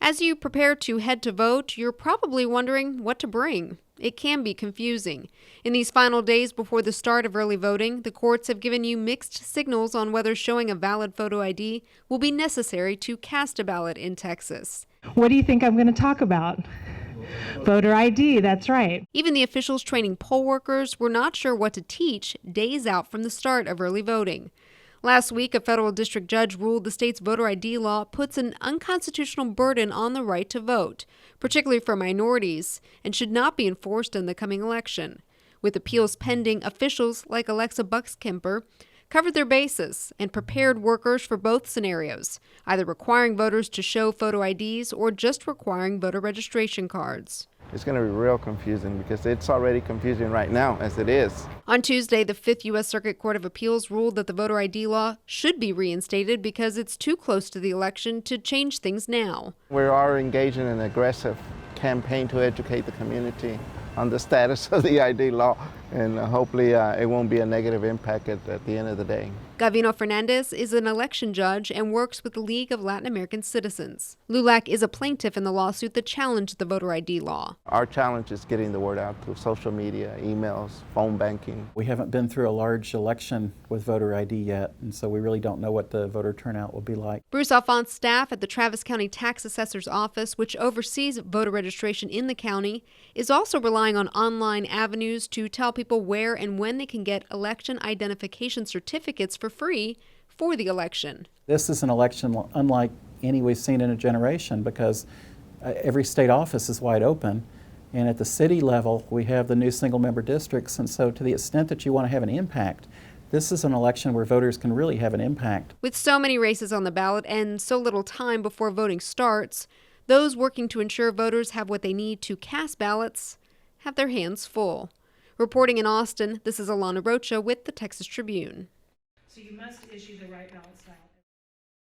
As you prepare to head to vote, you're probably wondering what to bring. It can be confusing. In these final days before the start of early voting, the courts have given you mixed signals on whether showing a valid photo ID will be necessary to cast a ballot in Texas. What do you think I'm going to talk about? Voter ID, that's right. Even the officials training poll workers were not sure what to teach days out from the start of early voting. Last week, a federal district judge ruled the state's voter ID law puts an unconstitutional burden on the right to vote, particularly for minorities, and should not be enforced in the coming election. With appeals pending, officials like Alexa Buckskemper covered their bases and prepared workers for both scenarios, either requiring voters to show photo IDs or just requiring voter registration cards. It's going to be real confusing because it's already confusing right now as it is. On Tuesday, the 5th U.S. Circuit Court of Appeals ruled that the voter ID law should be reinstated because it's too close to the election to change things now. We are engaging in an aggressive campaign to educate the community on the status of the ID law, and hopefully it won't be a negative impact at the end of the day. Gavino Fernandez is an election judge and works with the League of Latin American Citizens. LULAC is a plaintiff in the lawsuit that challenged the voter ID law. Our challenge is getting the word out through social media, emails, phone banking. We haven't been through a large election with voter ID yet, and so we really don't know what the voter turnout will be like. Bruce Alphonse staff at the Travis County Tax Assessor's Office, which oversees voter registration in the county, is also relying on online avenues to tell people where and when they can get election identification certificates for free for the election. This is an election unlike any we've seen in a generation because every state office is wide open, and at the city level we have the new single-member districts, and so to the extent that you want to have an impact, this is an election where voters can really have an impact. With so many races on the ballot and so little time before voting starts, those working to ensure voters have what they need to cast ballots have their hands full. Reporting in Austin, this is Alana Rocha with the Texas Tribune. So you must issue the right ballot style.